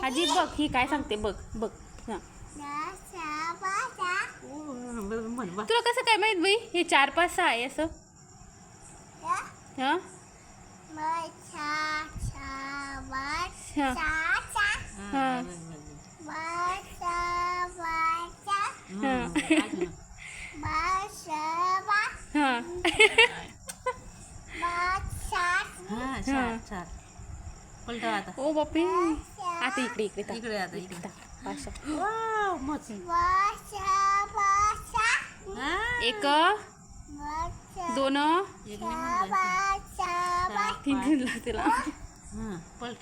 आजी बघ ही काय सांगते बघ बघ हां तुला कसं काय माहित बाई हे 4 5 6 आहे असं हां ओ बापी आता इकडे इकडे आता इकडे पाशा एक 2 3 तिला पलट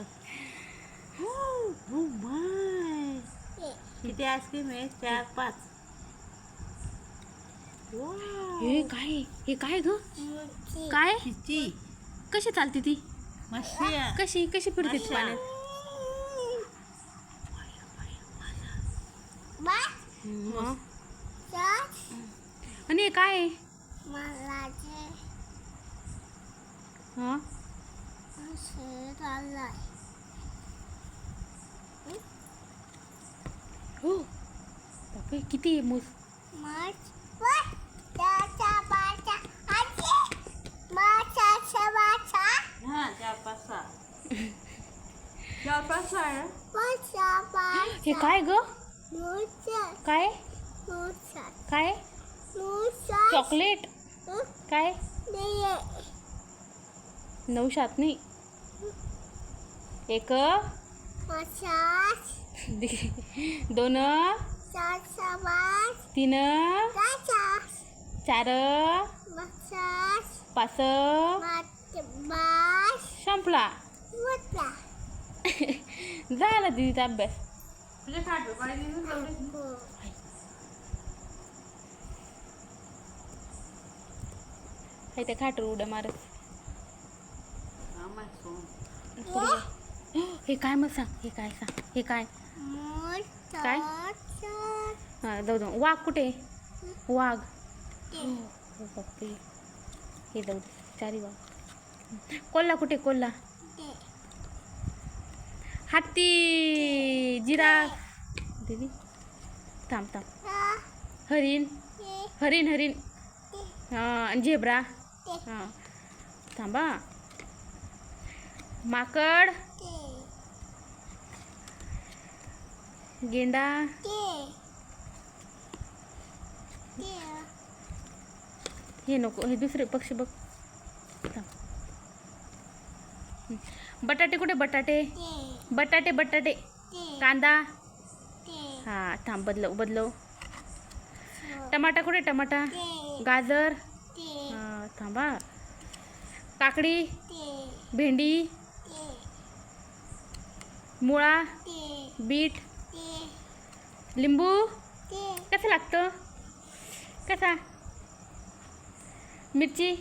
किती आईस्क्रीम आहे 4 5 हे काय ग काय किती कशी चालते ती मशी कशी फिरते ती पाण्यात आणि हे काय आहे हां हो बापरे किती आहे मूस हे काय ग काय काय चॉकलेट काय 9 7 नाही 1 2 3 4 5 संपला झाला दीदीचा अभ्यास त्या खाटर उड्या मारत हे काय मग सांग हे काय सांग हे काय काय हां जाऊ वाघ कुठे वाघ बापरे हे जाऊ 4 वाघ कोल्हा कुठे कोल्हा हत्ती जिराफ दीदी थांब हरिण हां झेब्रा हां थांबा माकड गेंडा हे नको हे दुसरे पक्षी बघ बटाटे कुठे बटाटे कांदा हां थांब बदलव टमाटा कुठे टमाटा गाजर हां थांबा काकडी भेंडी मुळा बीट लिंबू कसं लागतं कसा मिरची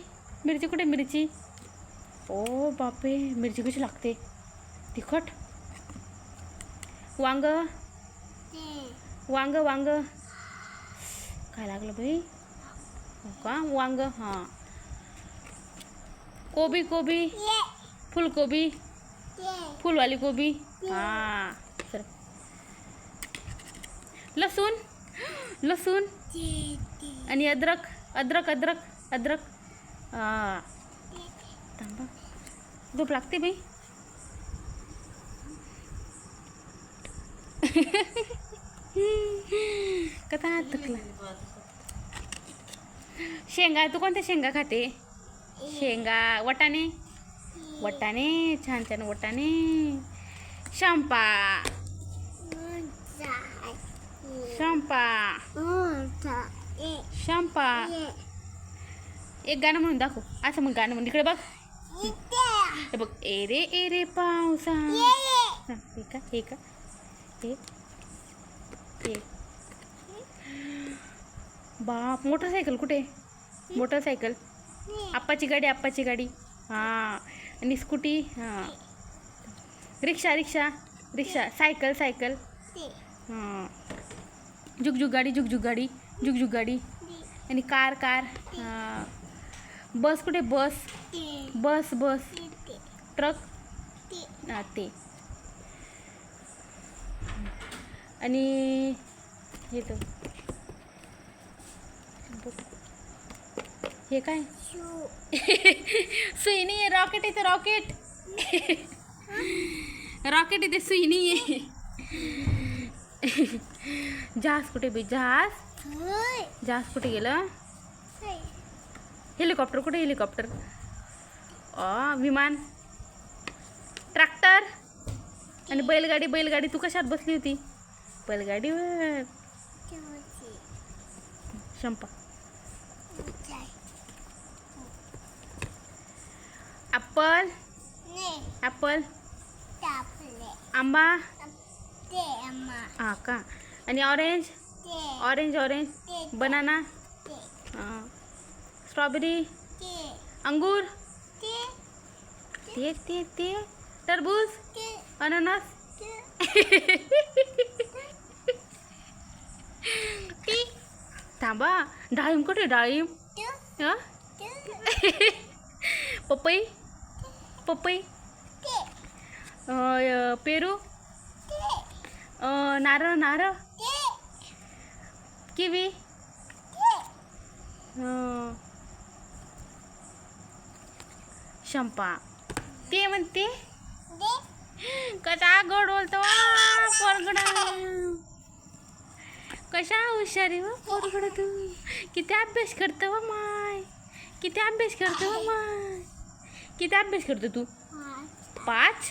कुठे मिरची ओ बापे मिरची कशी लागते तिखट वांग काय लागलं बाई का वांग हां कोबी फुलकोबी फुलवाली कोबी हां सर लसूण आणि अद्रक हां थांबा झोप लागते बाई कथा थकला शेंगा तू कोणत्या शेंगा खाते शेंगा वटाणे छान वटाणे शंपा एक गाणं म्हणून दाखव असं मग गाणं म्हणून इकडे बघ हे बघ एरे पावसा हे का बाप मोटरसायकल कुठे मोटरसायकल आप्पाची गाडी हां आणि स्कूटी हां रिक्षा सायकल हां जुगजुग गाडी आणि कार हां बस कुठे बस ट्रक ते आणि हे तर हे काय सुई नाही आहे, रॉकेट येते रॉकेट. रॉकेट येते, सुई नाही आहे. जहाज कुठे बी, जहाज कुठे गेलं? हेलिकॉप्टर कुठे, हेलिकॉप्टर? विमान, ट्रॅक्टर आणि बैलगाडी. बैलगाडी तू कशात बसली होती? बैलगाडीवर. शंपा. Apple, apple. आंबा. हा का. आणि orange, orange orange. Banana, strawberry, अंगूर. ते टरबूज, अननस. थांबा, डाळिंब कुठे? डाळिंब. पपई, पपई. पेरू, नारळ, नारळ. किवी, शंपा. ते म्हणते कसा गोड बोलतो पोरगड. कशा हुशारी व पोरगड तू. किती अभ्यास करतो व माय, किती अभ्यास करतो व माय. किती अभ्यास करतो तू? 5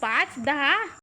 5 10.